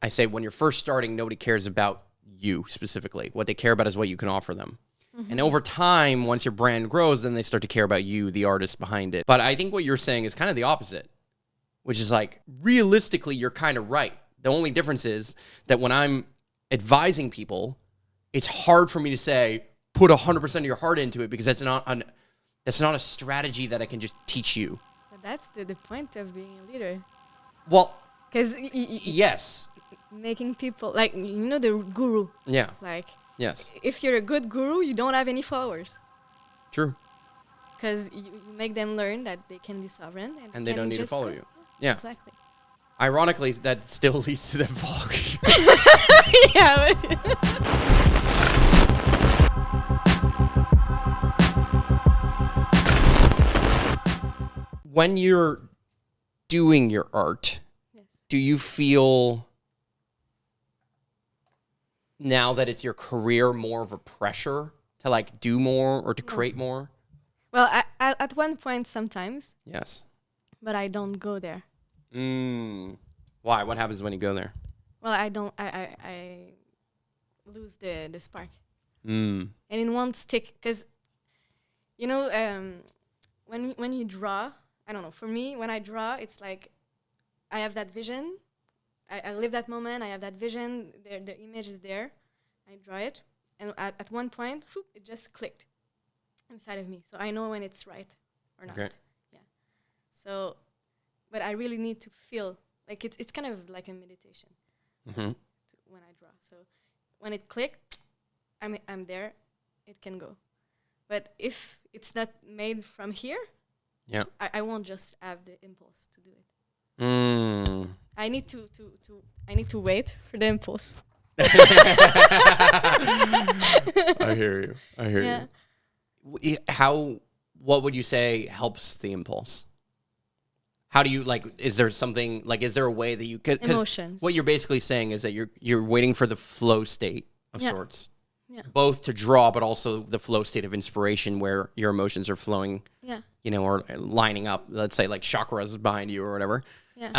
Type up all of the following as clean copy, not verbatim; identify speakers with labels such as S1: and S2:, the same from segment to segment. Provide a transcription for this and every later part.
S1: I say when you're first starting, nobody cares about you specifically. What they care about is what you can offer them. Mm-hmm. And over time, once your brand grows, then they start to care about you, the artist behind it. But I think what you're saying is kind of the opposite, which is like, realistically, you're kind of right. The only difference is that when I'm advising people, it's hard for me to say, put 100% of your heart into it, because that's not a strategy that I can just teach you.
S2: But that's the point of being a leader.
S1: Well,
S2: because
S1: yes.
S2: Making people, like, the guru.
S1: Yeah.
S2: Like,
S1: yes.
S2: If you're a good guru, you don't have any followers.
S1: True.
S2: Because you make them learn that they can be sovereign.
S1: And they don't need to follow you. Yeah.
S2: Exactly.
S1: Ironically, that still leads to them following you.
S2: Yeah.
S1: When you're doing your art, yes, do you feel now that it's your career more of a pressure to like do more or to create more?
S2: Well, I at one point sometimes.
S1: Yes.
S2: But I don't go there.
S1: Why? What happens when you go there?
S2: Well, I lose the spark.
S1: And
S2: it won't stick, because when you draw, I don't know, for me, when I draw, it's like I have that vision. I live that moment. I have that vision. The image is there. I draw it. And at one point, it just clicked inside of me. So I know when it's right or not.
S1: Okay.
S2: Yeah. So, but I really need to feel, like it's kind of like a meditation when I draw. So when it clicked, I'm there. It can go. But if it's not made from here,
S1: yeah,
S2: I won't just have the impulse to do it. I need to wait for the impulse.
S1: I hear you. you. What would you say helps the impulse? How do you, like, is there something, like, is there a way that you could, because what you're basically saying is that you're waiting for the flow state of sorts. Yeah. Both to draw, but also the flow state of inspiration where your emotions are flowing, or lining up, let's say like chakras behind you or whatever.
S2: Yeah.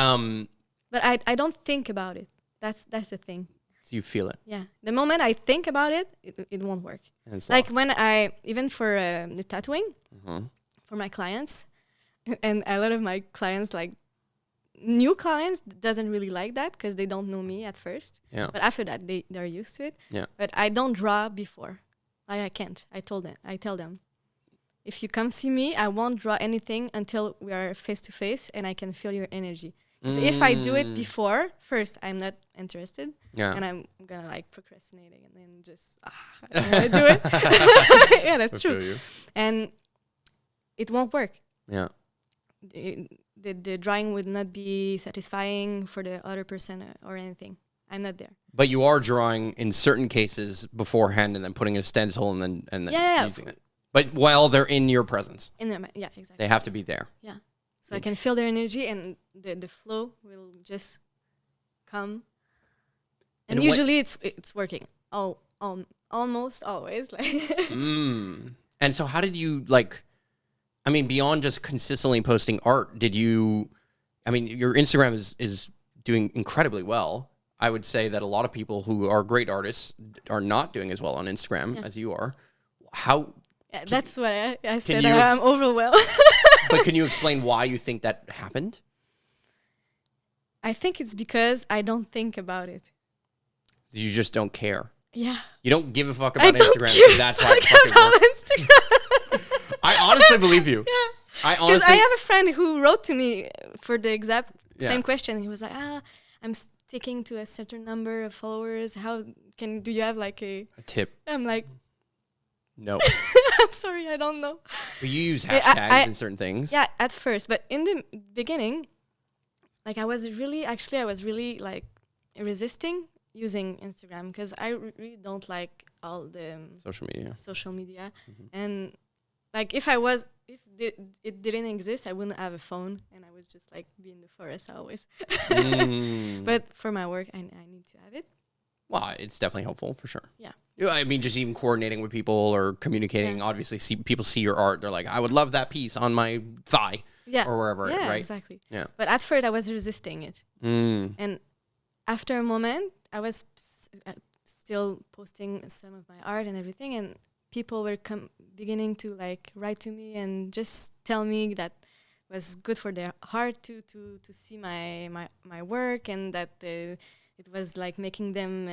S2: But I don't think about it. That's the thing.
S1: So you feel it.
S2: Yeah. The moment I think about it, it won't work. Like when even for the tattooing, for my clients, and a lot of my clients, like new clients, doesn't really like that because they don't know me at first. Yeah. But after that, they're used to it. Yeah. But I don't draw before. I can't. I tell them, if you come see me, I won't draw anything until we are face to face and I can feel your energy. Because if I do it before, first, I'm not interested. Yeah. And I'm going to like procrastinating and then just, I don't want to do it. Yeah, that's true. And it won't work. Yeah. The drawing would not be satisfying for the other person or anything. I'm not there.
S1: But you are drawing in certain cases beforehand and then putting a stencil and then using it. But while they're in your presence.
S2: Yeah, exactly.
S1: They have to be there.
S2: Yeah. So I can feel their energy and the flow will just come. And usually it's working. Almost always.
S1: And so how did you, like, I mean, beyond just consistently posting art, your Instagram is doing incredibly well. I would say that a lot of people who are great artists are not doing as well on Instagram as you are. How?
S2: Yeah, that's why I said I'm overwhelmed.
S1: But can you explain why you think that happened?
S2: I think it's because I don't think about it. You
S1: just don't care.
S2: Yeah.
S1: You don't give a fuck about Instagram, so that's why it fucking works. I honestly believe you. Yeah. I
S2: have a friend who wrote to me for the exact same question. He was like, I'm sticking to a certain number of followers. Do you have like a
S1: tip?
S2: I'm like,
S1: no.
S2: I'm sorry, I don't know.
S1: But you use hashtags and certain things.
S2: Yeah, at first. But in the beginning, like I was really like resisting using Instagram because I really don't like all the
S1: social media.
S2: And like if it didn't exist, I wouldn't have a phone and I would just like be in the forest always. But for my work, I need to have it.
S1: Well, it's definitely helpful for sure.
S2: Yeah.
S1: I mean, just even coordinating with people or communicating, obviously people see your art. They're like, I would love that piece on my thigh or wherever, right?
S2: Exactly.
S1: Yeah.
S2: But at first I was resisting it. And after a moment, I was still posting some of my art and everything, and people were beginning to like write to me and just tell me that was good for their heart to see my work, and that it was like making them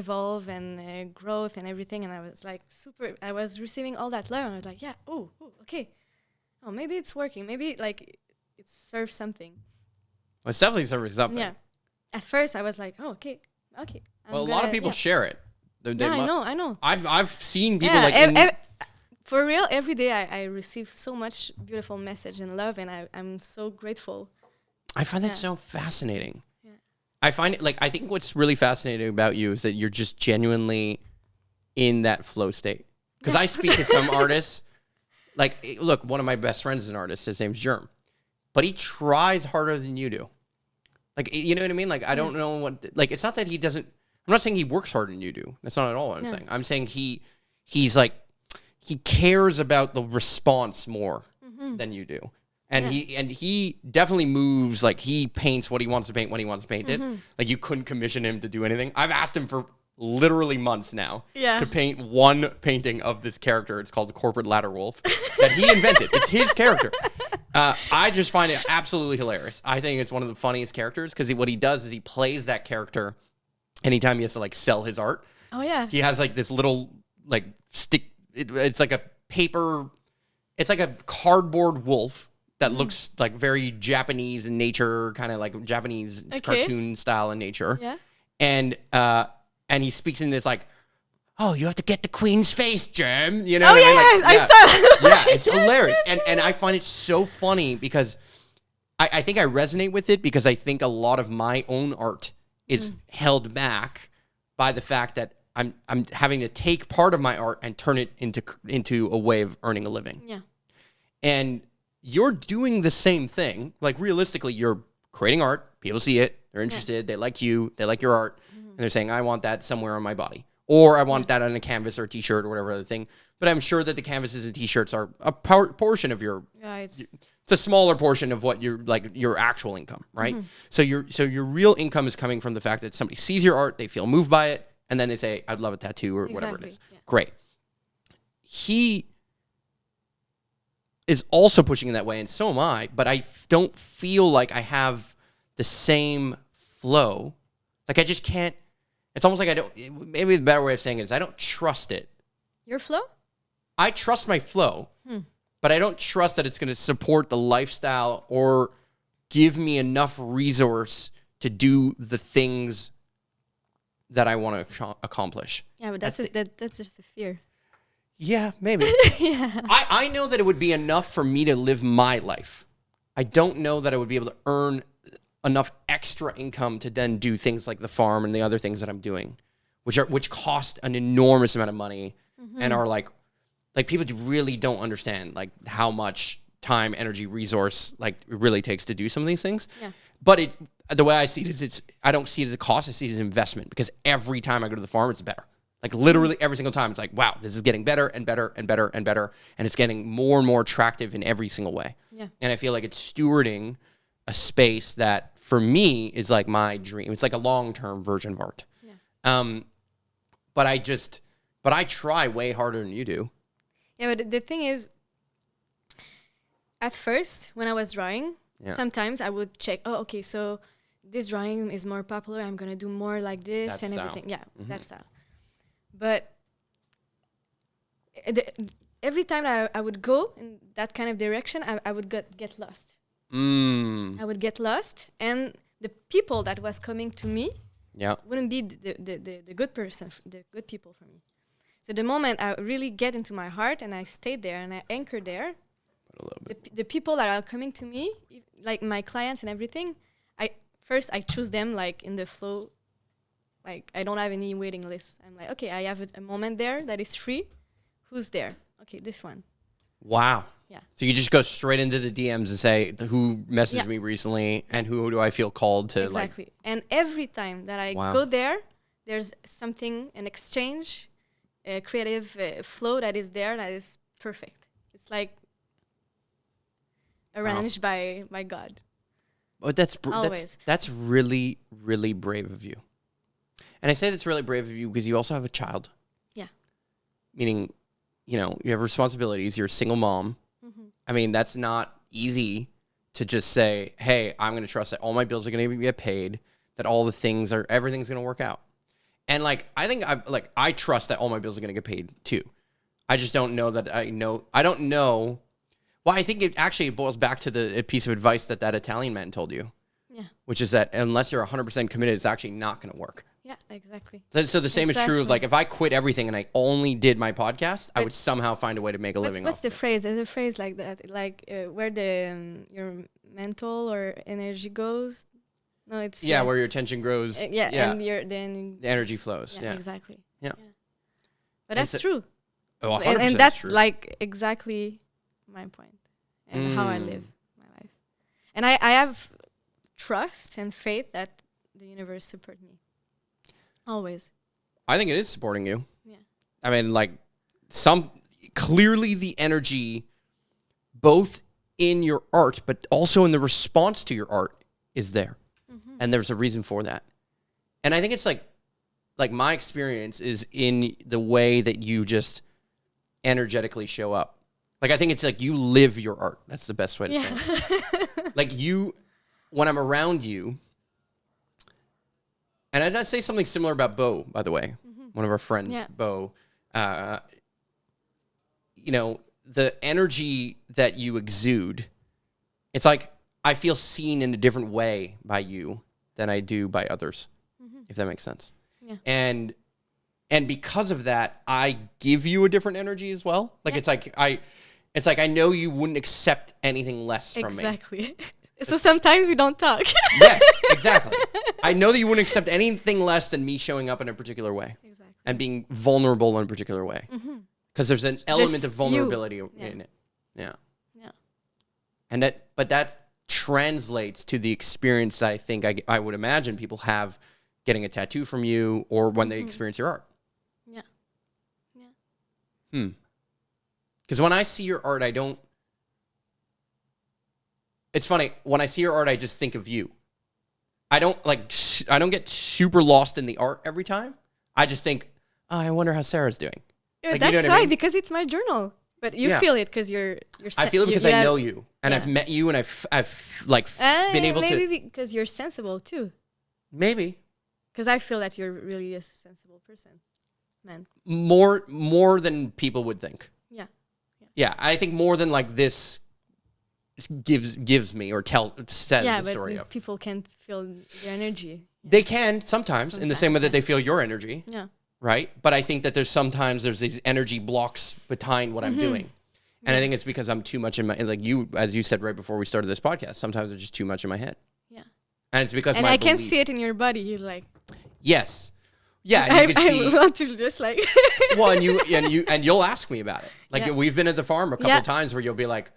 S2: evolve and growth and everything. And I was like I was receiving all that love, and I was like, yeah, okay, maybe it's working, maybe like it serves something.
S1: Well, it's definitely serving something.
S2: Yeah. At first I was like, okay.
S1: Well, a lot of people share it.
S2: I know.
S1: I've seen people
S2: for real, every day I receive so much beautiful message and love, and I'm so grateful.
S1: I find that so fascinating. Yeah. I find it I think what's really fascinating about you is that you're just genuinely in that flow state. Because I speak to some artists, look, one of my best friends is an artist. His name's Germ, but he tries harder than you do. You know what I mean? I don't know what, it's not that he doesn't, I'm not saying he works harder than you do. That's not at all what I'm saying. I'm saying he's he cares about the response more than you do. And he definitely moves, he paints what he wants to paint when he wants to paint it. You couldn't commission him to do anything. I've asked him for literally months now to paint one painting of this character. It's called the Corporate Ladder Wolf that he invented. It's his character. I just find it absolutely hilarious. I think it's one of the funniest characters because what he does is he plays that character anytime he has to sell his art.
S2: Oh yeah.
S1: He has this little stick. It's like a paper. It's like a cardboard wolf that looks very Japanese in nature, kind of Japanese cartoon style in nature.
S2: Yeah.
S1: And he speaks in this oh, you have to get the queen's face, Germ. You know?
S2: Oh yeah, I saw.
S1: Yeah, it's hilarious, and I find it so funny because I think I resonate with it because I think a lot of my own art is held back by the fact that I'm having to take part of my art and turn it into a way of earning a living. Yeah, and you're doing the same thing. Realistically, you're creating art. People see it. They're interested. They like you. They like your art. And they're saying, I want that somewhere on my body. Or I want that on a canvas or a T-shirt or whatever other thing. But I'm sure that the canvases and T-shirts are a portion of your... Yeah, it's a smaller portion of what your actual income, right? So your real income is coming from the fact that somebody sees your art, they feel moved by it, and then they say, I'd love a tattoo or whatever it is. Yeah. Great. He is also pushing in that way, and so am I, but I don't feel like I have the same flow. I just can't... It's almost like I don't... Maybe the better way of saying it is I don't trust it.
S2: Your flow?
S1: I trust my flow, but I don't trust that it's going to support the lifestyle or give me enough resource to do the things that I want to accomplish.
S2: Yeah, but that's just a fear.
S1: Yeah, maybe.
S2: Yeah.
S1: I know that it would be enough for me to live my life. I don't know that I would be able to earn enough extra income to then do things like the farm and the other things that I'm doing, which cost an enormous amount of money and are people really don't understand how much time, energy, resource it really takes to do some of these things. Yeah. But the way I see it is I don't see it as a cost, I see it as an investment because every time I go to the farm, it's better. Literally every single time, it's wow, this is getting better and better and better and better, and it's getting more and more attractive in every single way. Yeah. And I feel like it's stewarding a space that for me is my dream. It's a long-term version of art. Yeah. But I try way harder than you do.
S2: Yeah, but the thing is, at first, when I was drawing, sometimes I would check, okay, so this drawing is more popular, I'm going to do more like this and style. Everything. Yeah, that style. But every time I would go in that kind of direction, I would get lost. I would get lost, and the people that was coming to me wouldn't be the good person, the good people for me. So the moment I really get into my heart and I stayed there and I anchored there, the people that are coming to me, my clients and everything, I choose them in the flow. I don't have any waiting list. I'm okay, I have a moment there that is free. Who's there? Okay, this one.
S1: Wow. Yeah. So you just go straight into the DMs and say, who messaged me recently and who do I feel called to
S2: Exactly. And every time that I go there, there's something, an exchange, a creative flow that is there that is perfect. It's arranged by God.
S1: But that's really, really brave of you. And I say that's really brave of you because you also have a child.
S2: Yeah.
S1: Meaning, you have responsibilities. You're a single mom. Mm-hmm. I mean, that's not easy to just say, hey, I'm going to trust that all my bills are going to get paid, that everything's going to work out. And like, I trust that all my bills are going to get paid too. I just don't know that I don't know. Well, I think it boils back to the piece of advice that Italian man told you. Yeah. Which is that unless you're 100% committed, it's actually not going to work.
S2: Yeah, exactly.
S1: So the same is true of like if I quit everything and I only did my podcast, I would somehow find a way to make a living.
S2: What's the phrase? There's a phrase like that, like where your mental or energy goes. No, it's
S1: where your attention grows.
S2: And
S1: the energy flows. Yeah,
S2: exactly.
S1: Yeah.
S2: But that's true.
S1: Oh, 100%
S2: and that's
S1: true.
S2: like exactly my point and how I live my life. And I have trust and faith that the universe supports me. Always.
S1: I think it is supporting you.
S2: Yeah.
S1: I mean, like clearly the energy, both in your art, but also in the response to your art is there. Mm-hmm. And there's a reason for that. And I think it's like my experience is in the way that you just energetically show up. Like, I think it's like you live your art. That's the best way to say it. Like when I'm around you, and I'd say something similar about Bo, by the way, one of our friends, Bo. The energy that you exude, it's like I feel seen in a different way by you than I do by others, if that makes sense. Yeah. And because of that, I give you a different energy as well. Like it's like I know you wouldn't accept anything less from me.
S2: Exactly. So sometimes we don't talk.
S1: Yes, exactly. I know that you wouldn't accept anything less than me showing up in a particular way. Exactly. And being vulnerable in a particular way. Because there's an element of vulnerability in it. Yeah. Yeah. And that translates to the experience that I think I would imagine people have getting a tattoo from you or when they experience your art. Yeah. Yeah. Because when I see your art, it's funny, when I see your art, I just think of you. I don't get super lost in the art every time. I just think, I wonder how Sarah's doing.
S2: Yeah, like, that's why, because it's my journal. But you feel it because you're.
S1: I feel it because I know you, and I've met you, and I've been able to.
S2: Maybe because you're sensible too.
S1: Maybe.
S2: Because I feel that you're really a sensible person, man.
S1: More than people would think.
S2: Yeah.
S1: Yeah, I think more than like this gives me or says the story of.
S2: People can't feel your energy. Yeah.
S1: They can sometimes in the same way that they feel your energy. Yeah. Right? But I think that there's these energy blocks behind what I'm doing. And I think it's because I'm too much in my, like you, as you said right before we started this podcast, sometimes it's just too much in my head. Yeah. And it's because
S2: I can see it in your body. You're like.
S1: Yes. Yeah. And you can see.
S2: I want to just like.
S1: Well, and you'll ask me about it. Like we've been at the farm a couple of times where you'll be like,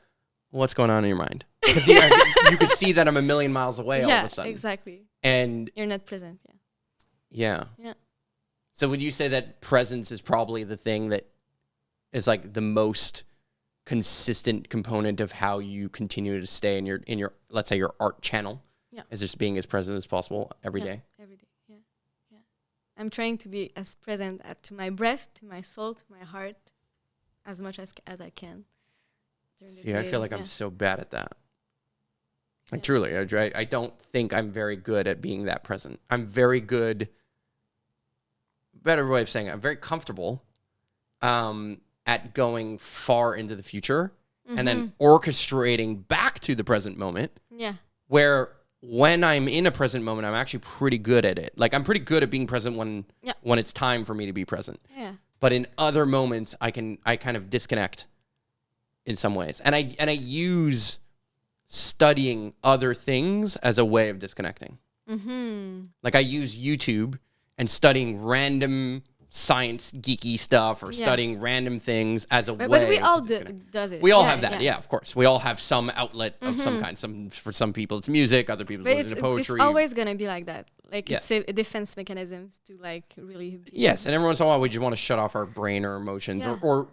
S1: what's going on in your mind? Because you could see that I'm a million miles away all of a sudden.
S2: Exactly.
S1: And
S2: you're not present.
S1: Yeah. Yeah. So would you say that presence is probably the thing that is like the most consistent component of how you continue to stay in your let's say your art channel? Yeah. Is just being as present as possible every day? Every day. Yeah.
S2: Yeah. I'm trying to be as present to my breath, to my soul, to my heart as much as I can.
S1: See, I feel like I'm so bad at that. Like truly, I don't think I'm very good at being that present. I'm very good. Better way of saying it, I'm very comfortable at going far into the future and then orchestrating back to the present moment. Yeah. Where when I'm in a present moment, I'm actually pretty good at it. Like I'm pretty good at being present when it's time for me to be present. Yeah. But in other moments, I kind of disconnect in some ways. And I use studying other things as a way of disconnecting. Like I use YouTube and studying random science geeky stuff or studying random things as a way.
S2: But we all does it.
S1: We all have that. Yeah, of course. We all have some outlet of some kind. For some people, it's music. Other people, it's poetry.
S2: It's always going to be like that. Like it's a defense mechanism to like really.
S1: Yes, and every once in a while, we just want to shut off our brain or emotions or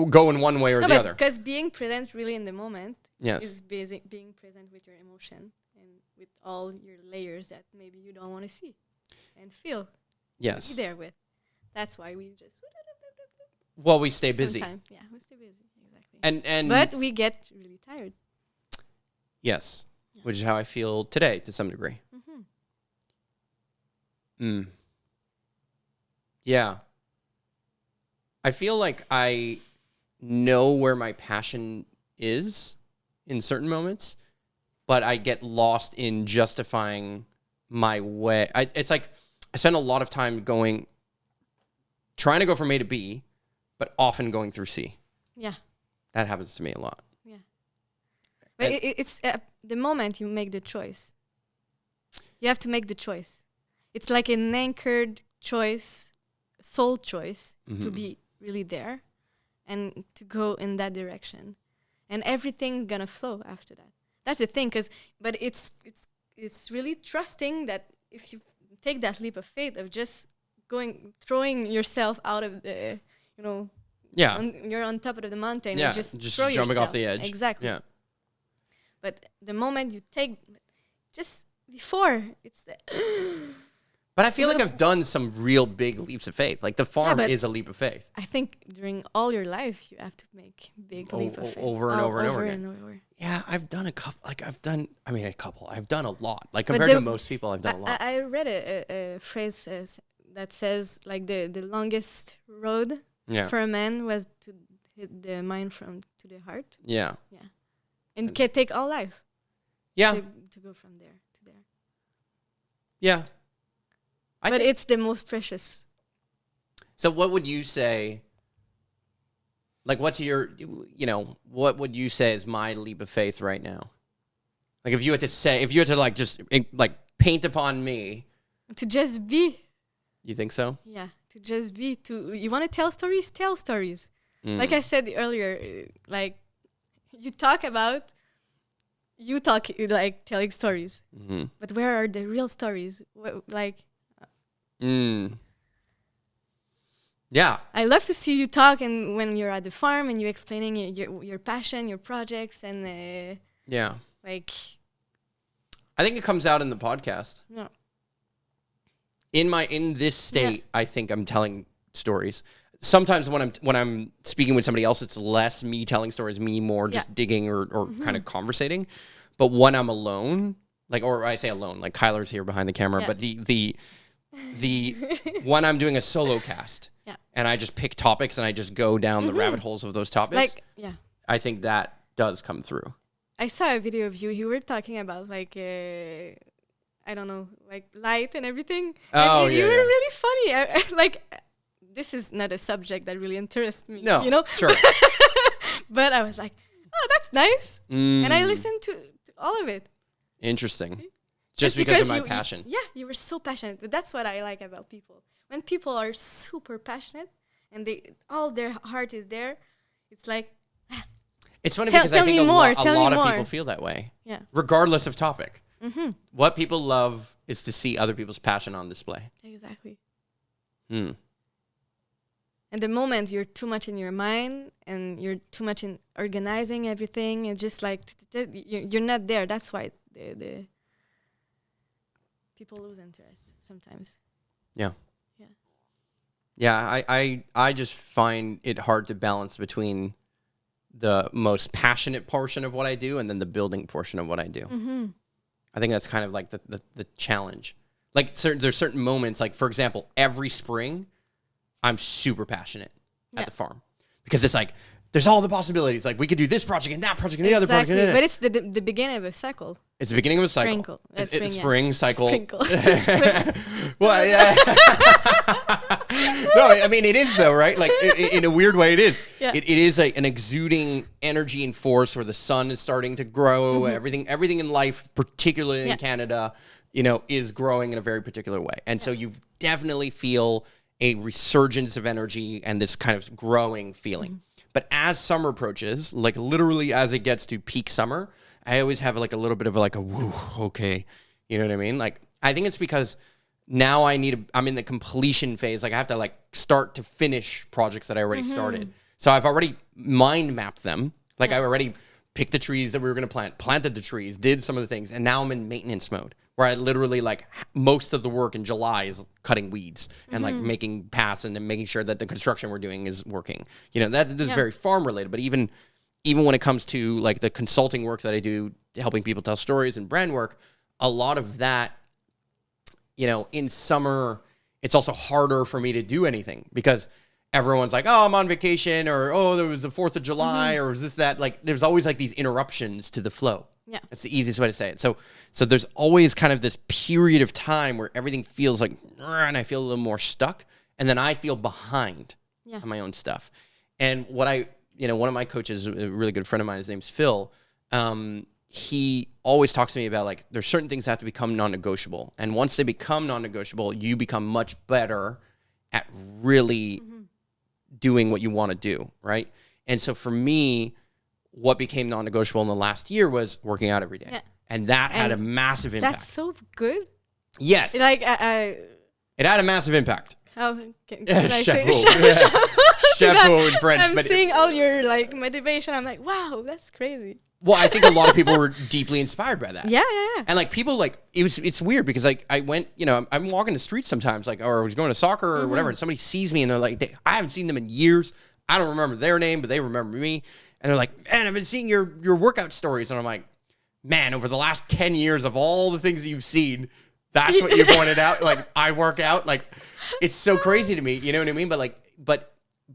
S1: go in one way or the other.
S2: Because being present really in the moment is being present with your emotion and with all your layers that maybe you don't want to see and feel.
S1: Yes.
S2: Be there with. That's why we just.
S1: Well, we stay busy.
S2: Yeah, we stay busy. Exactly. But we get really tired.
S1: Yes. Yeah. Which is how I feel today to some degree. Yeah. I feel like I know where my passion is in certain moments, but I get lost in justifying my way. It's like I spend a lot of time trying to go from A to B, but often going through C.
S2: Yeah.
S1: That happens to me a lot.
S2: Yeah. But it's the moment you make the choice. You have to make the choice. It's like an anchored choice, soul choice, to be really there and to go in that direction. And everything's gonna flow after that. That's the thing, but it's really trusting that if you take that leap of faith of just throwing yourself out of the, you're on top of the mountain and just throw
S1: jumping
S2: yourself
S1: off the edge.
S2: Exactly.
S1: Yeah.
S2: But the moment you take, just before, it's the...
S1: But I feel like I've done some real big leaps of faith. Like the farm is a leap of faith.
S2: I think during all your life, you have to make big leap of faith.
S1: Over and over again. Yeah, I've done a couple. I've done a lot. Like compared to most people, I've done a lot.
S2: I read a phrase that says like the longest road for a man was to hit the mind to the heart.
S1: Yeah.
S2: Yeah. And it can take all life.
S1: Yeah.
S2: To go from there to there.
S1: Yeah.
S2: But it's the most precious.
S1: So what would you say, like what would you say is my leap of faith right now? Like if you had to like just like paint upon me.
S2: To just be.
S1: You think so?
S2: Yeah, to just be. You want to tell stories? Tell stories. Like I said earlier, like you talk like telling stories. But where are the real stories?
S1: Yeah.
S2: I love to see you talk and when you're at the farm and you're explaining your passion, your projects, and
S1: yeah.
S2: Like
S1: I think it comes out in the podcast.
S2: Yeah.
S1: In this state, I think I'm telling stories. Sometimes when I'm speaking with somebody else, it's less me telling stories, me more just digging or kind of conversating. But when I'm alone, or I say alone, like Kyler's here behind the camera, but the when I'm doing a solo cast and I just pick topics and I just go down the rabbit holes of those topics, I think that does come through.
S2: I saw a video of you. You were talking about I don't know, like light and everything.
S1: Oh,
S2: and you were really funny. This is not a subject that really interests me.
S1: No, sure.
S2: But I was like, oh, that's nice. And I listened to all of it.
S1: Interesting. See? Just because of my passion.
S2: You were so passionate. But that's what I like about people. When people are super passionate and all their heart is there, it's like...
S1: It's funny because I think a lot of people feel that way.
S2: Yeah.
S1: Regardless of topic. What people love is to see other people's passion on display.
S2: Exactly. And the moment you're too much in your mind and you're too much in organizing everything, and just like you're not there. That's why the people lose interest sometimes.
S1: Yeah. I just find it hard to balance between the most passionate portion of what I do and then the building portion of what I do. I think that's kind of like the challenge. Like there's certain moments, like for example, every spring, I'm super passionate at the farm because it's like there's all the possibilities. Like we could do this project and that project and the other project.
S2: But it's the beginning of a cycle.
S1: It's the beginning of a cycle. It's spring cycle. Well, yeah. No, I mean it is though, right? Like in a weird way, it is. Yeah. It is an exuding energy and force where the sun is starting to grow. Everything in life, particularly in Canada, is growing in a very particular way, and so you definitely feel a resurgence of energy and this kind of growing feeling. But as summer approaches, like literally as it gets to peak summer, I always have like a little bit of a woo, okay. You know what I mean? Like, I think it's because now I'm in the completion phase. Like I have to start to finish projects that I already started. So I've already mind mapped them. Like I already picked the trees that we were going to plant, planted the trees, did some of the things. And now I'm in maintenance mode where I literally like most of the work in July is cutting weeds and like making paths and then making sure that the construction we're doing is working. You know, that is very farm related, but even when it comes to like the consulting work that I do, helping people tell stories and brand work, a lot of that, you know, in summer, it's also harder for me to do anything because everyone's like, oh, I'm on vacation, or, oh, there was the 4th of July, or was this, that. Like, there's always like these interruptions to the flow.
S2: Yeah.
S1: That's the easiest way to say it. So there's always kind of this period of time where everything feels like, and I feel a little more stuck. And then I feel behind on my own stuff. And one of my coaches, a really good friend of mine, his name's Phil. He always talks to me about like, there's certain things that have to become non-negotiable. And once they become non-negotiable, you become much better at really doing what you want to do. Right. And so for me, what became non-negotiable in the last year was working out every day. Yeah. And that had a massive impact.
S2: That's so good.
S1: Yes.
S2: Like,
S1: it had a massive impact.
S2: Oh, can I say
S1: chapeau in French.
S2: I'm seeing all your like motivation. I'm like, wow, that's crazy.
S1: Well, I think a lot of people were deeply inspired by that.
S2: Yeah.
S1: And like people like, it's weird because like I went, you know, I'm walking the streets sometimes, like, or I was going to soccer or whatever, and somebody sees me and they're like, I haven't seen them in years. I don't remember their name, but they remember me. And they're like, man, I've been seeing your workout stories. And I'm like, man, over the last 10 years of all the things that you've seen, that's what you pointed out. Like, I work out. Like, it's so crazy to me. You know what I mean? But like, but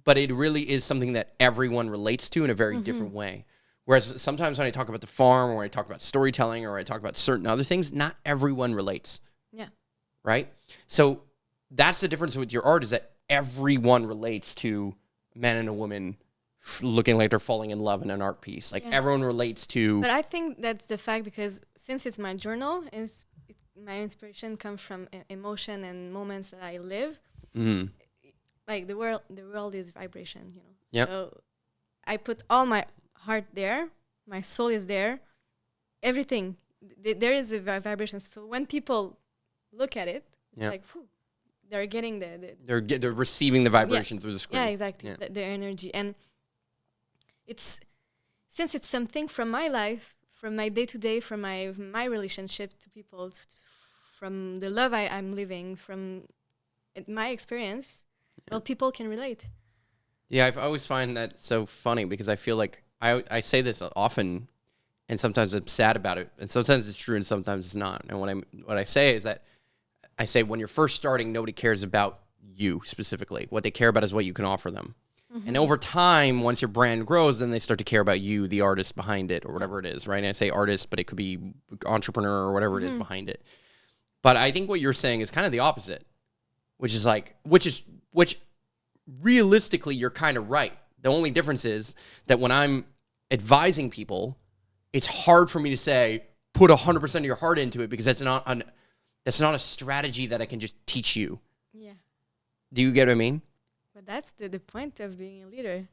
S1: it really is something that everyone relates to in a very different way. Whereas sometimes when I talk about the farm, or when I talk about storytelling, or I talk about certain other things, not everyone relates. Yeah. Right? So that's the difference with your art, is that everyone relates to a man and a woman looking like they're falling in love in an art piece. Like everyone relates to.
S2: But I think that's the fact, because since it's my journal, my inspiration comes from emotion and moments that I live. Like the world is vibration, you know. Yeah. So I put all my heart there, my soul is there, everything. There is a vibration. So when people look at it, it's like, phew, they're getting
S1: they're receiving the vibration through the screen.
S2: Yeah, exactly. Yeah. The energy. And since it's something from my life, from my day-to-day, from my relationship to people, from the love I'm living, from my experience, well, people can relate.
S1: Yeah, I've always find that so funny, because I feel like I say this often, and sometimes I'm sad about it, and sometimes it's true and sometimes it's not. And what I say is that I say when you're first starting, nobody cares about you specifically. What they care about is what you can offer them. And over time, once your brand grows, then they start to care about you, the artist behind it, or whatever it is, right? And I say artist, but it could be entrepreneur or whatever it is behind it. But I think what you're saying is kind of the opposite, which realistically, you're kind of right. The only difference is that when I'm advising people, it's hard for me to say, put 100% of your heart into it, because that's not a strategy that I can just teach you. Yeah. Do you get what I mean?
S2: But that's the point of being a leader.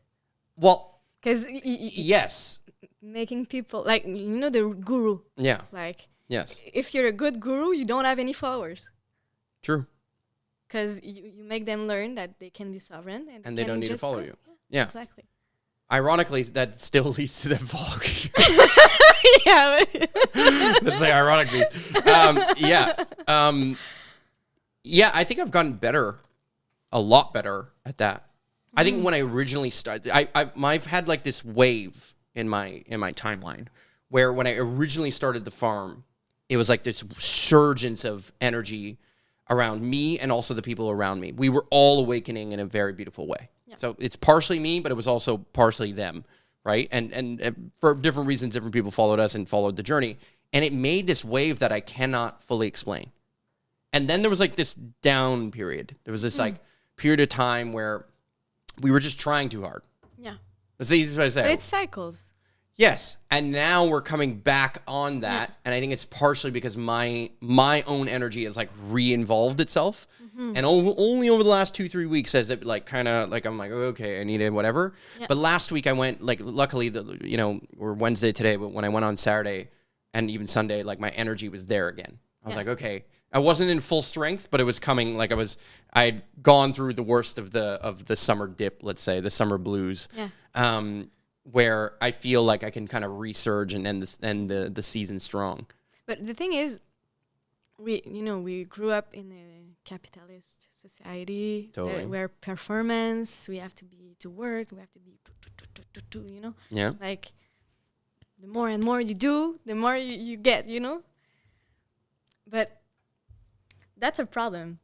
S1: Well,
S2: because
S1: yes,
S2: making people, like, you know, the guru.
S1: Yeah.
S2: Like,
S1: yes,
S2: if you're a good guru, you don't have any followers.
S1: True.
S2: Because you make them learn that they can be sovereign, and
S1: they don't need to follow you.
S2: Yeah, exactly.
S1: Ironically, that still leads to them following you.
S2: Yeah.
S1: That's the ironic piece. Yeah, I think I've gotten better, a lot better at that. I think when I originally started, I've had like this wave in my timeline where when I originally started the farm, it was like this surgence of energy around me and also the people around me. We were all awakening in a very beautiful way. Yeah. So it's partially me, but it was also partially them, right? And for different reasons, different people followed us and followed the journey. And it made this wave that I cannot fully explain. And then there was like this down period. There was this like period of time where we were just trying too hard. Yeah. That's the easiest way to say it.
S2: But it cycles.
S1: Yes. And now we're coming back on that. Yeah. And I think it's partially because my own energy has like re-involved itself. And only over the last 2-3 weeks has it like kind of like, I'm like, okay, I need it, whatever. Yeah. But last week I went, like, luckily, we're Wednesday today, but when I went on Saturday and even Sunday, like my energy was there again. I was like, okay, I wasn't in full strength, but it was coming. Like I'd gone through the worst of the summer dip, let's say, the summer blues. Yeah. where I feel like I can kind of resurge and end the season strong.
S2: But the thing is, we grew up in a capitalist society where performance, we have to work, we have to be,
S1: Yeah.
S2: like the more and more you do, the more you get, But that's a problem.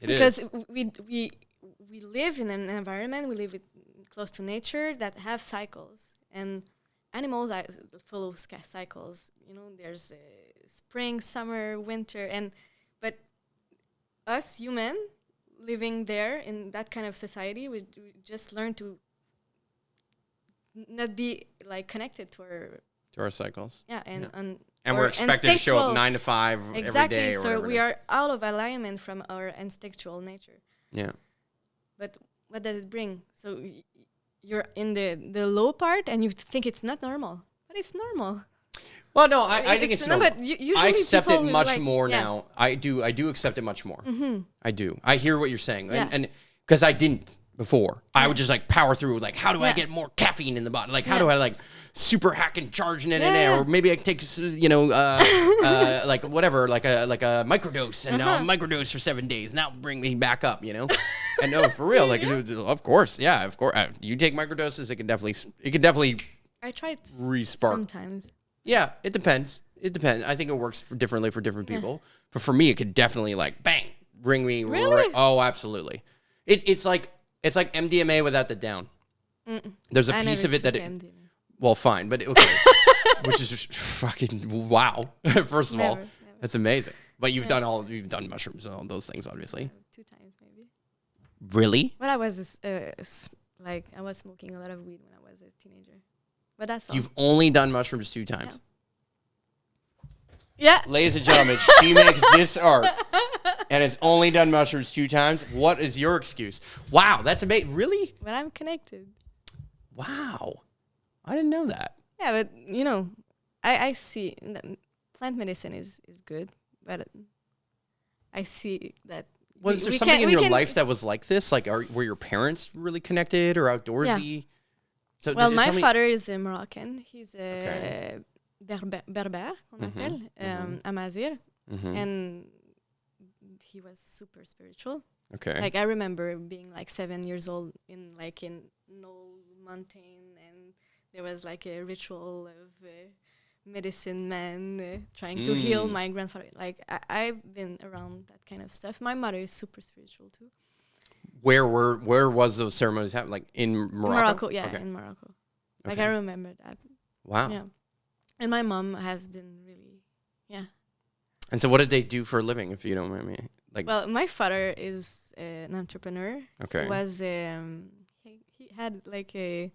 S2: Because we live in an environment, we live close to nature that have cycles, and animals follow cycles. There's spring, summer, winter, but us human living there in that kind of society, we just learn to not be like connected to
S1: our cycles.
S2: Yeah, and
S1: we're expected to show up 9 to 5 every day.
S2: Exactly. So we are out of alignment from our instinctual nature.
S1: Yeah.
S2: But what does it bring? So you're in the low part, and you think it's not normal, but it's normal.
S1: Well, no, I think it's normal.
S2: But usually
S1: I accept it much
S2: like,
S1: more now. I do accept it much more. Mm-hmm. I do. I hear what you're saying, and because I didn't before, I would just like power through. Like, how do I get more caffeine in the body? Like, how do I like super hack and charge in there? Or maybe I take like whatever, like a microdose, and now microdose for 7 days. Now bring me back up, And no, for real, like of course, you take microdoses, it can definitely.
S2: I tried
S1: re-spark
S2: sometimes.
S1: Yeah, it depends. I think it works differently for different people. But for me, it could definitely like bang, bring me.
S2: Really?
S1: Oh, absolutely. It's like MDMA without the down. There's a piece of it that well, fine, but okay, which is fucking wow. First of all, that's amazing. But you've done mushrooms and all those things, obviously.
S2: 2 times maybe.
S1: Really?
S2: But I was I was smoking a lot of weed when I was a teenager. But that's all.
S1: You've only done mushrooms 2 times.
S2: Yeah.
S1: Ladies and gentlemen, she makes this art, and has only done mushrooms 2 times. What is your excuse? Wow, that's amazing. Really?
S2: But I'm connected.
S1: Wow. I didn't know that.
S2: Yeah, but, I see plant medicine is good, but I see that.
S1: Was there something in your life that was like this? Like, were your parents really connected or outdoorsy?
S2: Yeah.
S1: So
S2: well, my father is a Moroccan. He's a Berber, qu'on appelle, Amazigh, and he was super spiritual.
S1: Okay.
S2: Like, I remember being like 7 years old in no mountain, and there was like a ritual of medicine man trying to heal my grandfather. Like, I've been around that kind of stuff. My mother is super spiritual too.
S1: Where was those ceremonies happening? Like in Morocco?
S2: In Morocco. Like, I remember that.
S1: Wow.
S2: Yeah. And my mom has been really,
S1: And so what did they do for a living, if you don't mind me? Like,
S2: well, my father is an entrepreneur.
S1: Okay.
S2: He was, he had like a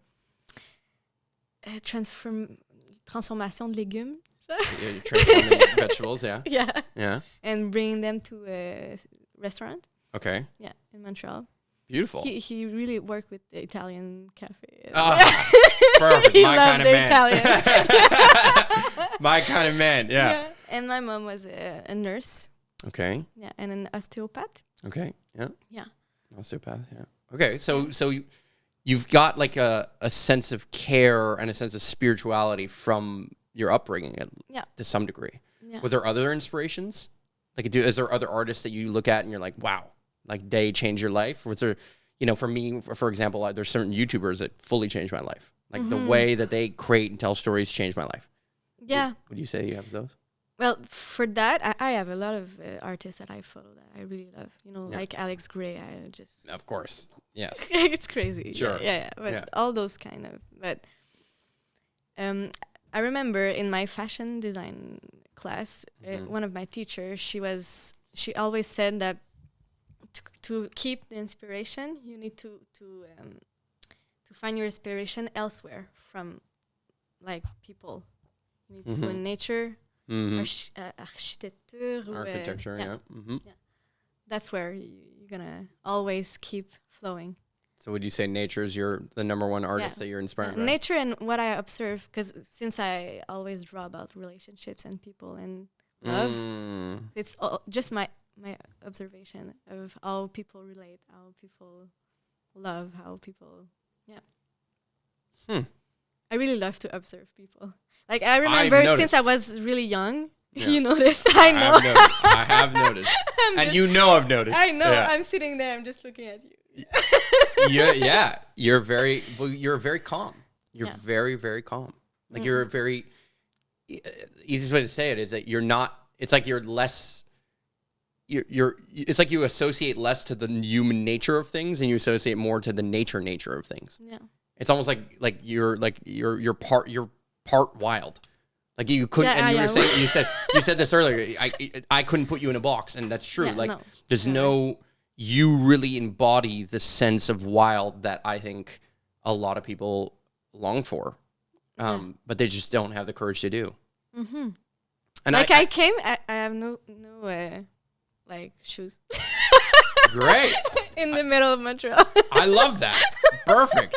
S2: transformation de légumes.
S1: Transforming vegetables, yeah.
S2: Yeah.
S1: Yeah.
S2: And bringing them to a restaurant.
S1: Okay.
S2: Yeah, in Montreal.
S1: Beautiful.
S2: He really worked with the Italian cafe.
S1: Perfect.
S2: He
S1: My
S2: loved
S1: kind of
S2: the
S1: man.
S2: Italian.
S1: My kind of man. Yeah.
S2: And my mom was a nurse.
S1: Okay.
S2: Yeah, and an osteopath.
S1: Okay. Yeah.
S2: Yeah.
S1: Osteopath. Yeah. Okay. So you've got like a sense of care and a sense of spirituality from your upbringing to some degree.
S2: Yeah.
S1: Were there other inspirations? Like, is there other artists that you look at and you're like, wow, like they changed your life? Was there, for me, for example, there's certain YouTubers that fully changed my life. Like the way that they create and tell stories changed my life.
S2: Yeah.
S1: Would you say you have those?
S2: Well, for that, I have a lot of artists that I follow that I really love. Like Alex Gray. I just.
S1: Of course. Yes.
S2: It's crazy.
S1: Sure.
S2: Yeah. But all those kind of. But I remember in my fashion design class, one of my teachers, she always said that to keep the inspiration, you need to find your inspiration elsewhere from, like, people. You need to go in nature, architecture.
S1: Architecture, yeah.
S2: That's where you're gonna always keep flowing.
S1: So would you say nature is the number one artist that you're inspired by?
S2: Nature and what I observe, because since I always draw about relationships and people and love, it's just my observation of how people relate, how people love, how people, I really love to observe people. Like I remember since I was really young. Yeah. You noticed? I know.
S1: I have noticed. And you know I've noticed.
S2: I know. Yeah. I'm sitting there. I'm just looking at you.
S1: Yeah. You're very calm. You're very, very calm. Like you're very, easiest way to say it is that you're not, it's like you're less, it's like you associate less to the human nature of things and you associate more to the nature of things.
S2: Yeah.
S1: It's almost like you're part wild. Like you couldn't, and you were saying, you said this earlier. I couldn't put you in a box, and that's true. Yeah, there's you really embody the sense of wild that I think a lot of people long for, but they just don't have the courage to do.
S2: Mm-hmm. And I have no shoes.
S1: Great.
S2: In the middle of Montreal.
S1: I love that. Perfect.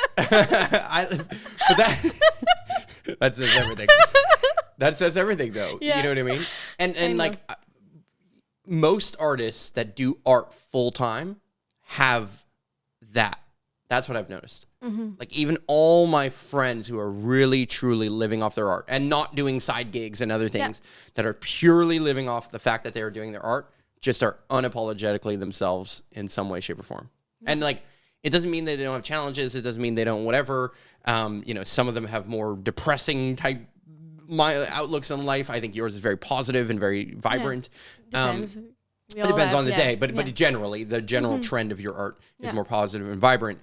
S1: That says everything. That says everything, though. Yeah. You know what I mean? And like most artists that do art full time have that. That's what I've noticed. Mm-hmm. Like even all my friends who are really truly living off their art and not doing side gigs and other things that are purely living off the fact that they are doing their art just are unapologetically themselves in some way, shape, or form. And like it doesn't mean that they don't have challenges. It doesn't mean they don't whatever. Some of them have more depressing type outlooks on life. I think yours is very positive and very vibrant.
S2: Depends.
S1: It depends on the day, but generally, the general trend of your art is more positive and vibrant.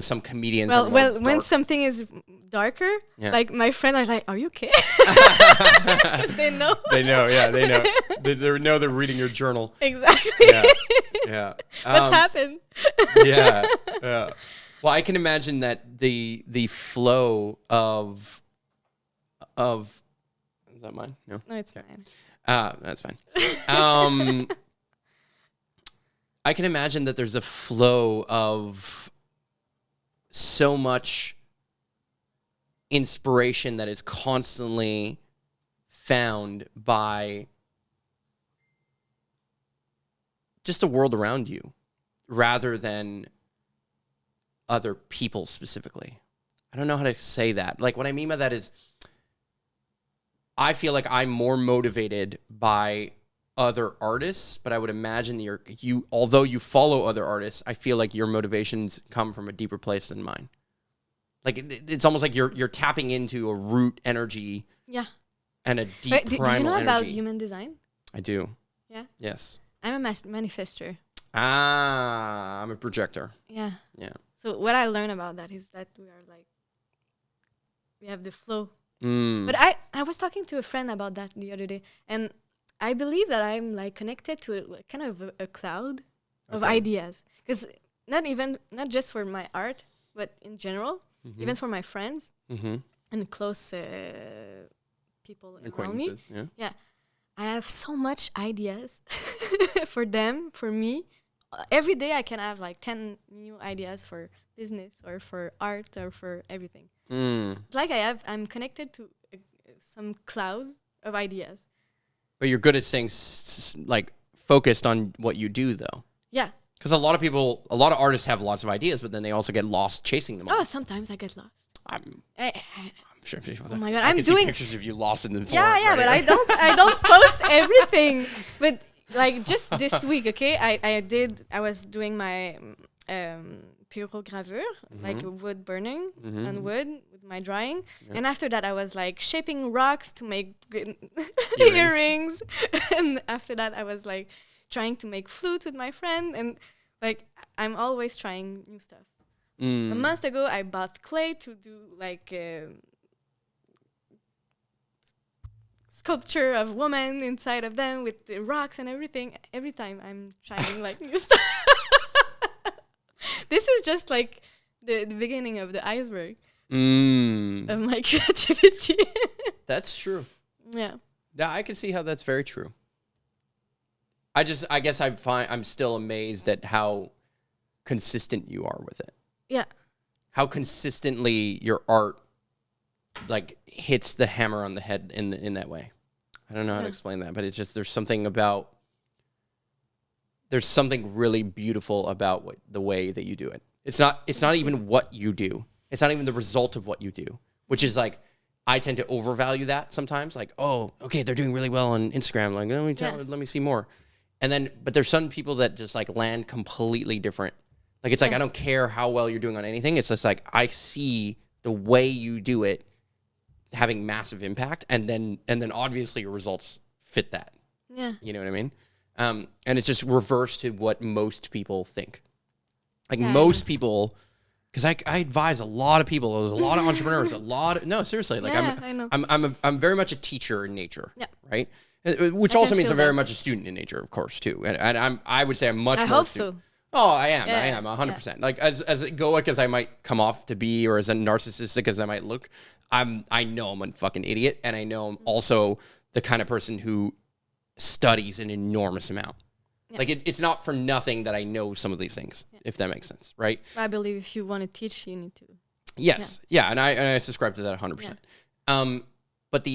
S1: Some comedians.
S2: Well, when something is darker, like my friends are like, "Are you okay?" Because they know.
S1: They know. Yeah, they know. They know they're reading your journal.
S2: Exactly.
S1: Yeah.
S2: What's happened?
S1: Yeah. Well, I can imagine that the flow of is that mine? No,
S2: it's fine.
S1: That's fine. I can imagine that there's a flow of so much inspiration that is constantly found by just the world around you rather than other people specifically. I don't know how to say that. Like what I mean by that is I feel like I'm more motivated by other artists, but I would imagine although you follow other artists, I feel like your motivations come from a deeper place than mine. Like it's almost like you're tapping into a root energy. Yeah. And a deep primal energy. Do you know
S2: about human design?
S1: I do.
S2: Yeah.
S1: Yes.
S2: I'm a manifester.
S1: I'm a projector.
S2: Yeah.
S1: Yeah.
S2: So what I learned about that is that we have the flow. But I was talking to a friend about that the other day, and I believe that I'm like connected to kind of a cloud of ideas, because not just for my art, but in general, even for my friends and close people around me. Yeah, I have so much ideas for them, for me. Every day I can have like 10 new ideas for business or for art or for everything. It's like I'm connected to some clouds of ideas.
S1: But you're good at staying like focused on what you do, though.
S2: Yeah.
S1: Because a lot of artists have lots of ideas, but then they also get lost chasing them.
S2: Oh, sometimes I get lost.
S1: I'm sure.
S2: Oh my God,
S1: I'm doing pictures of you lost in the forest.
S2: Yeah, but I don't post everything. But like just this week, okay, I was doing my pyrogravure, like wood burning on wood with my drawing. Yeah. And after that, I was like shaping rocks to make earrings. And after that, I was like trying to make flutes with my friend. And like, I'm always trying new stuff. A month ago, I bought clay to do like sculpture of women inside of them with the rocks and everything. Every time I'm trying like new stuff. This is just like the beginning of the iceberg of my creativity.
S1: That's true.
S2: Yeah.
S1: Yeah, I can see how that's very true. I guess I'm still amazed at how consistent you are with it.
S2: Yeah.
S1: How consistently your art like hits the hammer on the head in that way. I don't know how to explain that, but it's just there's something really beautiful about the way that you do it. It's not even what you do. It's not even the result of what you do. which is like, I tend to overvalue that sometimes. Like, oh, okay, they're doing really well on Instagram. Like, let me see more. And then, but there's some people that just like land completely different. Like, it's like, I don't care how well you're doing on anything. It's just like, I see the way you do it having massive impact. And then obviously your results fit that.
S2: Yeah.
S1: You know what I mean? And it's just reverse to what most people think. Like most people, because I advise a lot of people, there's a lot of entrepreneurs, no, seriously. Like
S2: I know.
S1: I'm very much a teacher in nature, right? Which
S2: I
S1: also
S2: can
S1: means
S2: feel
S1: I'm very
S2: that.
S1: much a student in nature, of course, too. And I would say I'm much
S2: I
S1: more.
S2: hope so.
S1: Oh, I am 100%. Like as egoic as I might come off to be, or as narcissistic as I might look, I know I'm a fucking idiot, and I know I'm also the kind of person who studies an enormous amount. Yeah. Like it's not for nothing that I know some of these things, if that makes sense, right?
S2: I believe if you want to teach, you need to.
S1: Yes, yeah, and I subscribe to that 100%. But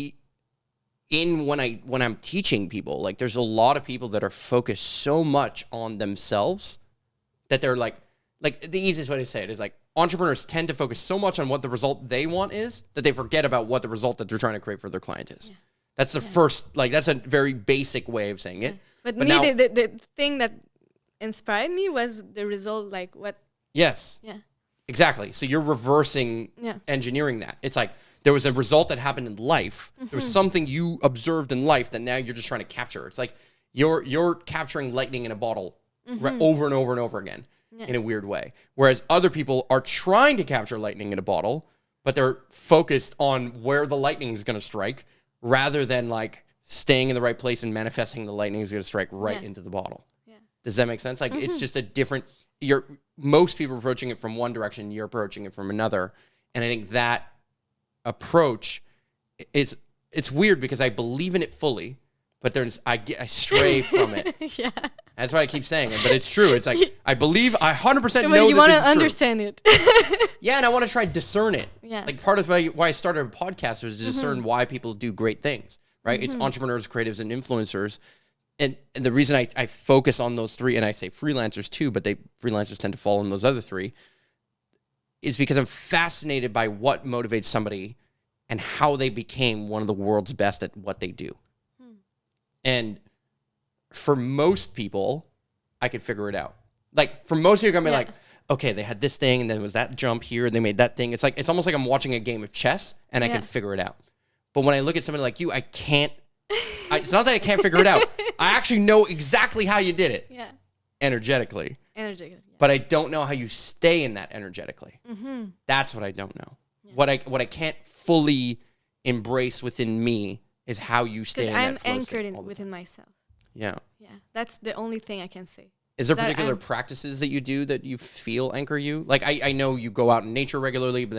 S1: when I'm teaching people, like there's a lot of people that are focused so much on themselves that they're like the easiest way to say it is like entrepreneurs tend to focus so much on what the result they want is that they forget about what the result that they're trying to create for their client is. Yeah. That's the first, like that's a very basic way of saying it.
S2: But me, now, the thing that inspired me was the result, like what?
S1: Yes. Yeah. Exactly. So you're reversing engineering that. It's like there was a result that happened in life. Mm-hmm. There was something you observed in life that now you're just trying to capture. It's like you're capturing lightning in a bottle over and over and over again in a weird way. Whereas other people are trying to capture lightning in a bottle, but they're focused on where the lightning is going to strike rather than like staying in the right place and manifesting the lightning is going to strike right into the bottle. Yeah. Does that make sense? Like it's just a different, most people are approaching it from one direction, you're approaching it from another. And I think that approach it's weird because I believe in it fully, but I stray from it. Yeah. That's why I keep saying it, but it's true. It's like, I believe, I 100% know that this is true.
S2: You want to understand it.
S1: Yeah, and I want to try to discern it.
S2: Yeah.
S1: Like part of why I started a podcast was to discern why people do great things, right? It's entrepreneurs, creatives, and influencers. And the reason I focus on those three, and I say freelancers too, but freelancers tend to fall in those other three, is because I'm fascinated by what motivates somebody and how they became one of the world's best at what they do. And for most people, I could figure it out. Like for most people, you're gonna be like, okay, they had this thing, and then it was that jump here, and they made that thing. It's almost like I'm watching a game of chess, and I can figure it out. But when I look at somebody like you, I can't. It's not that I can't figure it out. I actually know exactly how you did it. Yeah. Energetically. Yeah. But I don't know how you stay in that energetically. Mm-hmm. That's what I don't know. Yeah. What I can't fully embrace within me is how you stay in that flow state.
S2: I'm anchored within myself.
S1: Yeah.
S2: Yeah. That's the only thing I can say.
S1: Is there particular practices that you do that you feel anchor you? Like I know you go out in nature regularly, but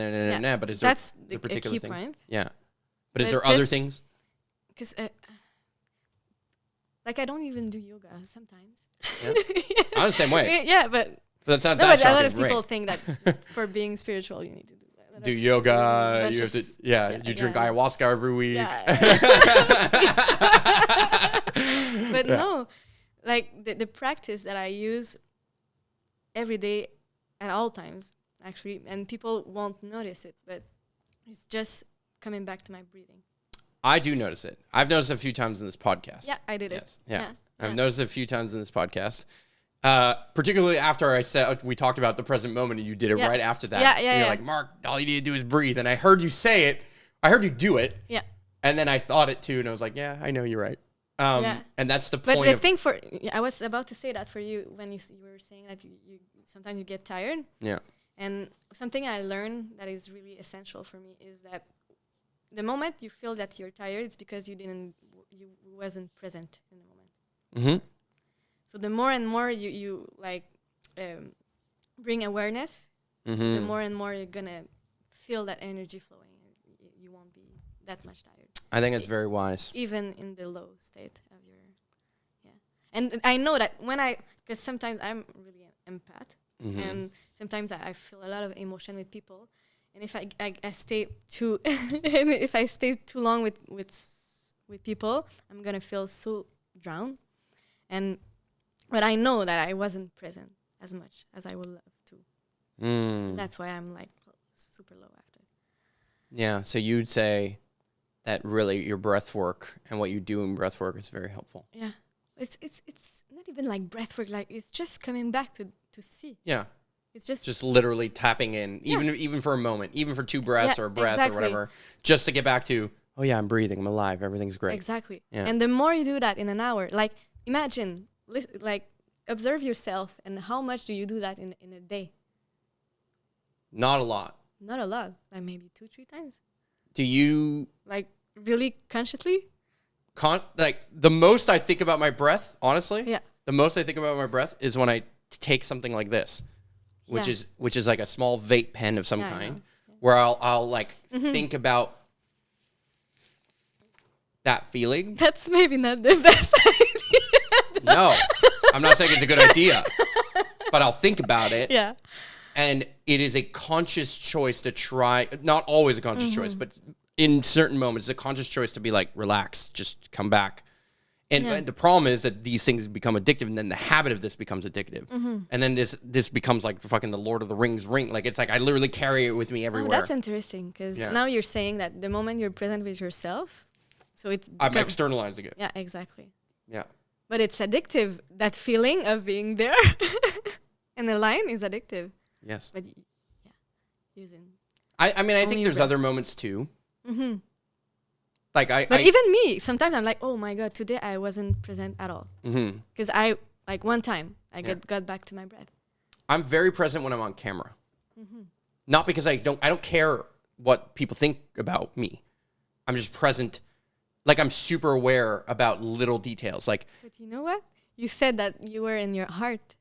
S1: but is there the particular things? Point. Yeah. But is there other things?
S2: Because like I don't even do yoga sometimes.
S1: Yeah. I'm the same way.
S2: Yeah, but
S1: that's not that shocking.
S2: A lot of people think that for being spiritual you need to
S1: do yoga. You have to, you drink ayahuasca every week. Yeah.
S2: But no, like the practice that I use every day at all times, actually, and people won't notice it, but it's just coming back to my breathing.
S1: I do notice it. I've noticed it a few times in this podcast.
S2: Yeah, I did it.
S1: Yes. Yeah. I've noticed it a few times in this podcast. Particularly after I said we talked about the present moment and you did it right after that. And you're like, Marc, all you need to do is breathe. And I heard you say it. I heard you do it. Yeah. And then I thought it too, and I was like, yeah, I know you're right. And that's the point.
S2: But the thing I was about to say that for you when you were saying that you sometimes you get tired. Yeah. And something I learned that is really essential for me is that the moment you feel that you're tired, it's because you wasn't present in the moment. Mm-hmm. So the more and more you bring awareness, the more and more you're gonna feel that energy flowing. You won't be that much tired.
S1: I think it's very wise.
S2: Even in the low state of your, And I know that because sometimes I'm really an empath, and sometimes I feel a lot of emotion with people, and if I stay too, and if I stay too long with people, I'm gonna feel so drowned, but I know that I wasn't present as much as I would love to. That's why I'm like super low after.
S1: Yeah. So you'd say that really your breath work and what you do in breath work is very helpful.
S2: Yeah. It's not even like breath work. Like it's just coming back to see.
S1: Yeah.
S2: It's just
S1: literally tapping in, even for a moment, even for 2 breaths or a breath or whatever, just to get back to, oh yeah, I'm breathing, I'm alive, everything's great.
S2: Exactly.
S1: Yeah.
S2: And the more you do that in an hour, like imagine, like observe yourself and how much do you do that in a day?
S1: Not a lot.
S2: Not a lot. Like maybe 2-3 times.
S1: Do you
S2: like really consciously?
S1: Like the most I think about my breath, honestly.
S2: Yeah.
S1: The most I think about my breath is when I take something like this, which is like a small vape pen of some kind, where I'll like think about that feeling.
S2: That's maybe not the best idea.
S1: No, I'm not saying it's a good idea, but I'll think about it.
S2: Yeah.
S1: And it is a conscious choice to try, not always a conscious choice, but in certain moments, it's a conscious choice to be like, relax, just come back. And the problem is that these things become addictive, and then the habit of this becomes addictive. And then this becomes like fucking the Lord of the Rings ring. Like, it's like I literally carry it with me everywhere.
S2: Oh, that's interesting, because now you're saying that the moment you're present with yourself, so it's...
S1: I'm externalizing it.
S2: Yeah, exactly.
S1: Yeah.
S2: But it's addictive. That feeling of being there and the line is addictive.
S1: Yes.
S2: But yeah, using...
S1: I mean, I think there's other moments too.
S2: Mm-hmm.
S1: Like
S2: but even me, sometimes I'm like, oh my God, today I wasn't present at all. Because I, like one time, I got back to my breath.
S1: I'm very present when I'm on camera. Not because I don't care what people think about me. I'm just present. Like, I'm super aware about little details. Like,
S2: but you know what? You said that you were in your heart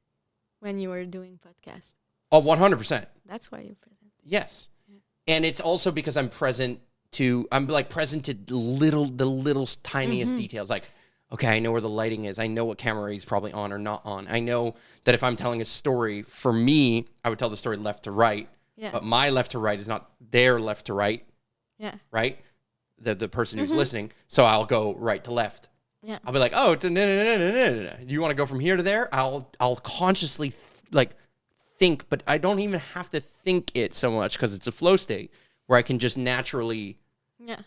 S2: when you were doing podcasts.
S1: Oh, 100%.
S2: That's why you're present.
S1: Yes. Yeah. And it's also because I'm present to the little tiniest details. Like, okay, I know where the lighting is. I know what camera he's probably on or not on. I know that if I'm telling a story, for me, I would tell the story left to right. Yeah. But my left to right is not their left to right.
S2: Yeah.
S1: Right? The person who's listening. So I'll go right to left.
S2: Yeah.
S1: I'll be like, oh, you want to go from here to there? I'll consciously think, but I don't even have to think it so much because it's a flow state where I can just naturally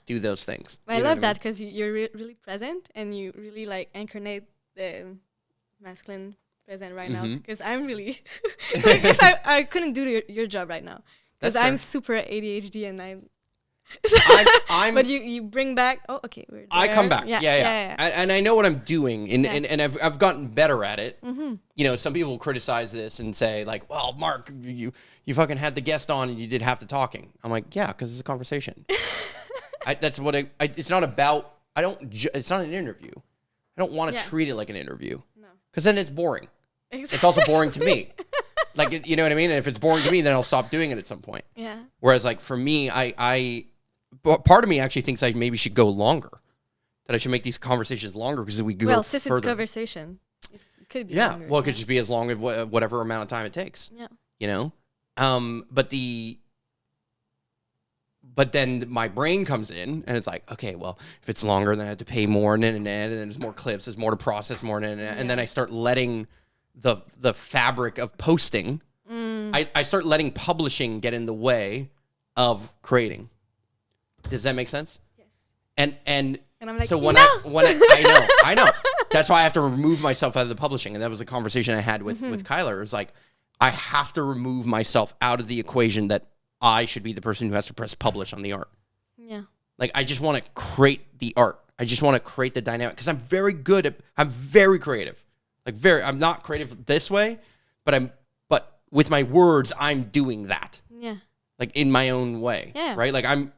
S1: do those things.
S2: I love that because you're really present and you really like incarnate the masculine present right now. Because I'm really like if I couldn't do your job right now because I'm super ADHD and I'm but you bring back. Oh, okay.
S1: I come back. Yeah. And I know what I'm doing, and I've gotten better at it. You know, some people criticize this and say like, "Well, Marc, you fucking had the guest on and you did half the talking." I'm like, "Yeah, because it's a conversation." That's what it's not about. It's not an interview. I don't want to treat it like an interview. No. Because then it's boring. Exactly. It's also boring to me. Like, you know what I mean? And if it's boring to me, then I'll stop doing it at some point. Yeah. Whereas, like, for me, part of me actually thinks I maybe should go longer. That I should make these conversations longer because we go
S2: since it's conversation, it could be longer.
S1: Well, it could just be as long as whatever amount of time it takes. Yeah. You know? But then my brain comes in and it's like, okay, well, if it's longer, then I have to pay more, and then there's more clips, there's more to process, more, and then I start letting the fabric of posting. I start letting publishing get in the way of creating. Does that make sense? Yes. And I'm like, so I know. That's why I have to remove myself out of the publishing. And that was a conversation I had with Kyler. It was like, I have to remove myself out of the equation that I should be the person who has to press publish on the art. Yeah. Like, I just want to create the art. I just want to create the dynamic because I'm very creative. I'm not creative this way, but with my words, I'm doing that. Yeah. Like, in my own way. Yeah. Right? Like, I'm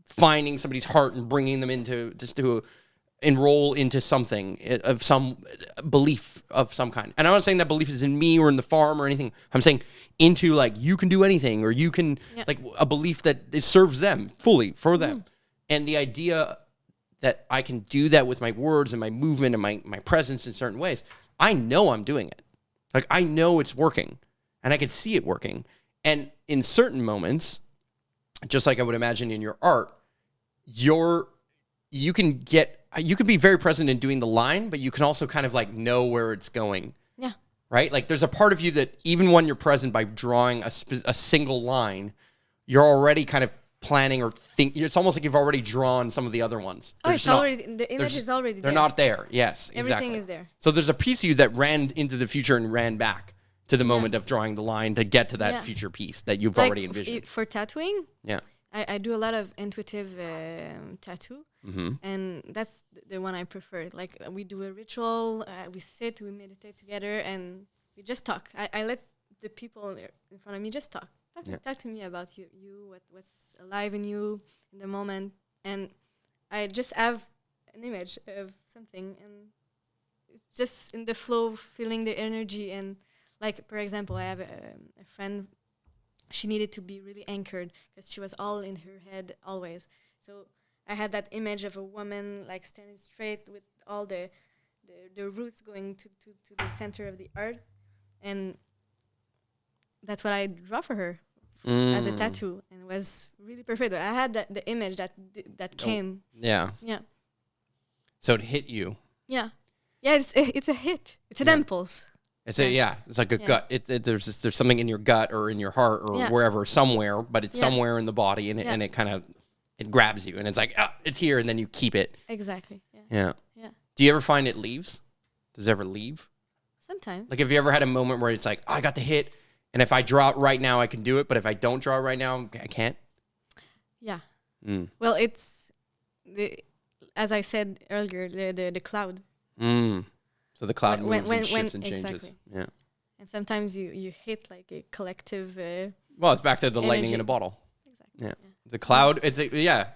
S1: finding somebody's heart and bringing them to enroll into something of some belief of some kind. And I'm not saying that belief is in me or in the farm or anything. I'm saying into, like, you can do anything, or you can, like, a belief that it serves them fully for them. And the idea that I can do that with my words and my movement and my presence in certain ways, I know I'm doing it. Like, I know it's working and I can see it working. And in certain moments, just like I would imagine in your art, you can be very present in doing the line, but you can also kind of like know where it's going. Yeah. Right? Like, there's a part of you that even when you're present by drawing a single line, you're already kind of planning or think. It's almost like you've already drawn some of the other ones.
S2: Oh, it's already, the image is already there.
S1: They're not there. Yes,
S2: Everything
S1: exactly.
S2: is there.
S1: So there's a piece of you that ran into the future and ran back to the moment of drawing the line to get to that future piece that you've already envisioned.
S2: For tattooing,
S1: yeah,
S2: I do a lot of intuitive tattoo, and that's the one I prefer. Like we do a ritual, we sit, we meditate together, and we just talk. I let the people in front of me just talk. Talk to me about you, what's alive in you in the moment, and I just have an image of something, and it's just in the flow, feeling the energy. And like, for example, I have a friend. She needed to be really anchored because she was all in her head always. So I had that image of a woman like standing straight with all the roots going to the center of the earth, and that's what I draw for her as a tattoo, and it was really perfect. I had the image that came.
S1: Yeah.
S2: Yeah.
S1: So it hit you.
S2: Yeah. Yeah. It's a hit. It's an impulse.
S1: It's like a gut. There's something in your gut or in your heart or wherever, somewhere, but it's somewhere in the body, and it kind of it grabs you, and it's like it's here, and then you keep it.
S2: Exactly.
S1: Yeah.
S2: Yeah.
S1: Do you ever find it leaves? Does it ever leave?
S2: Sometimes.
S1: Like, have you ever had a moment where it's like, I got the hit, and if I draw it right now, I can do it, but if I don't draw it right now, I can't?
S2: Yeah. Well, it's as I said earlier, the cloud.
S1: So the cloud moves and shifts and changes. Exactly. Yeah.
S2: And sometimes you hit like a collective.
S1: Well, it's back to the lightning in a bottle.
S2: Exactly.
S1: Yeah. The cloud. It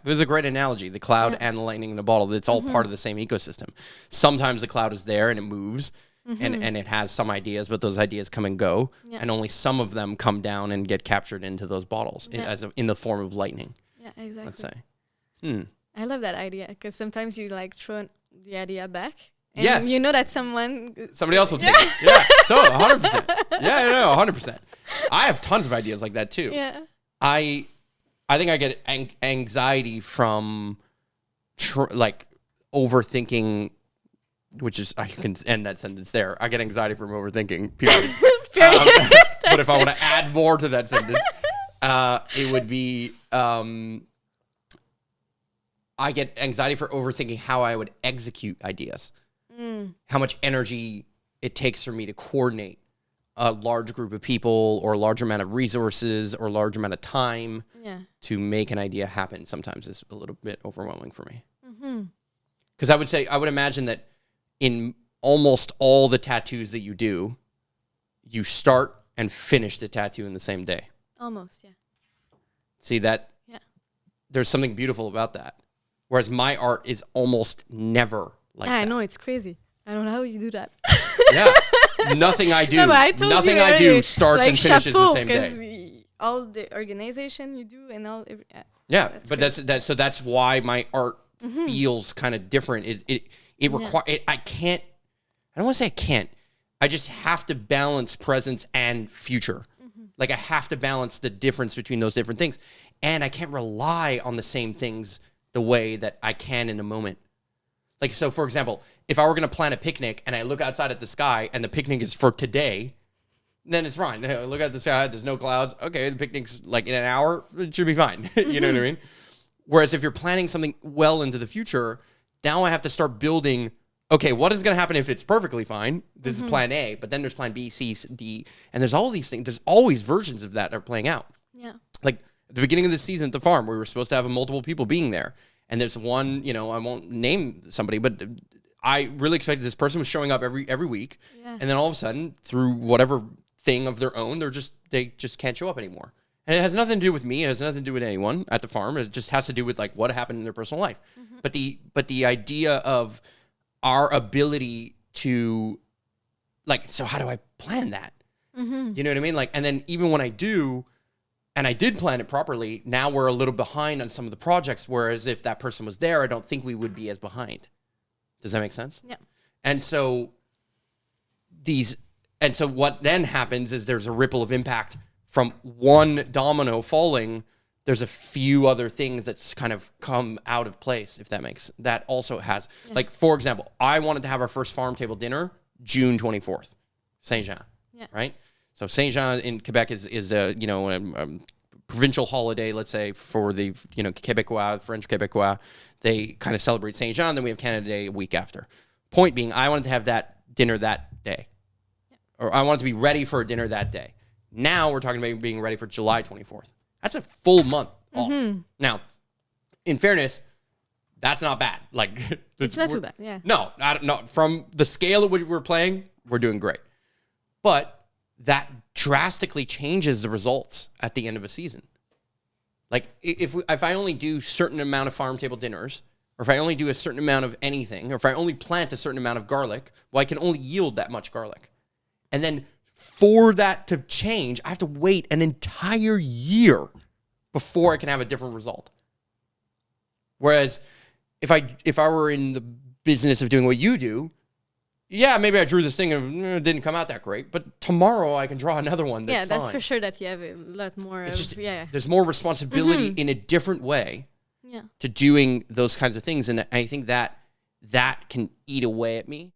S1: was a great analogy. The cloud and the lightning in a bottle. It's all part of the same ecosystem. Sometimes the cloud is there and it moves, and it has some ideas, but those ideas come and go, and only some of them come down and get captured into those bottles in the form of lightning.
S2: Yeah, exactly.
S1: Let's say.
S2: I love that idea because sometimes you like throw the idea back. And you know that somebody
S1: else will take it. Yeah, totally, 100%. Yeah, no, 100%. I have tons of ideas like that too.
S2: Yeah.
S1: I think I get anxiety from like overthinking, which is, I can end that sentence there. I get anxiety from overthinking, period. But if I want to add more to that sentence, it would be I get anxiety for overthinking how I would execute ideas. How much energy it takes for me to coordinate a large group of people or a large amount of resources or a large amount of time to make an idea happen sometimes is a little bit overwhelming for me. Because I would imagine that in almost all the tattoos that you do, you start and finish the tattoo in the same day.
S2: Almost, yeah.
S1: See that?
S2: Yeah.
S1: There's something beautiful about that. Whereas my art is almost never like that.
S2: I know, it's crazy. I don't know how you do that.
S1: Yeah. Nothing I do. No, I do starts like and finishes the same day.
S2: All the organization you do and all.
S1: Yeah, but that's why my art feels kind of different. It requires. I can't. I don't want to say I can't. I just have to balance presence and future. Like I have to balance the difference between those different things, and I can't rely on the same things the way that I can in a moment. Like, so for example, if I were going to plan a picnic and I look outside at the sky and the picnic is for today, then it's fine. Look at the sky, there's no clouds. Okay, the picnic's like in an hour, it should be fine. You know what I mean? Whereas if you're planning something well into the future, now I have to start building, okay, what is going to happen if it's perfectly fine? This is plan A, but then there's plan B, C, D, and there's all these things. There's always versions of that are playing out.
S2: Yeah.
S1: Like at the beginning of the season at the farm, we were supposed to have multiple people being there. And there's one, I won't name somebody, but I really expected this person was showing up every week. Yeah. And then all of a sudden, through whatever thing of their own, they just can't show up anymore. And it has nothing to do with me. It has nothing to do with anyone at the farm. It just has to do with like what happened in their personal life. But the idea of our ability to like, so how do I plan that? You know what I mean? Like, and then even when I do, and I did plan it properly, now we're a little behind on some of the projects, whereas if that person was there, I don't think we would be as behind. Does that make sense?
S2: Yeah.
S1: And so what then happens is there's a ripple of impact from one domino falling. There's a few other things that's kind of come out of place, if that also has. Yeah. Like, for example, I wanted to have our first farm table dinner June 24th, Saint-Jean, right? So Saint-Jean in Quebec is a provincial holiday, let's say for the, Québécois, French Québécois, they kind of celebrate Saint Jean, then we have Canada Day a week after. Point being, I wanted to have that dinner that day. Or I wanted to be ready for a dinner that day. Now we're talking about being ready for July 24th. That's a full month off. Now, in fairness, that's not bad. Like,
S2: it's not too bad, yeah.
S1: No, from the scale at which we're playing, we're doing great. But that drastically changes the results at the end of a season. Like, if I only do certain amount of farm table dinners, or if I only do a certain amount of anything, or if I only plant a certain amount of garlic, well, I can only yield that much garlic. And then for that to change, I have to wait an entire year before I can have a different result. Whereas if I were in the business of doing what you do, yeah, maybe I drew this thing and it didn't come out that great, but tomorrow I can draw another one that's
S2: that's
S1: fine.
S2: For sure that you have a lot more
S1: there's more responsibility in a different way to doing those kinds of things, and I think that can eat away at me.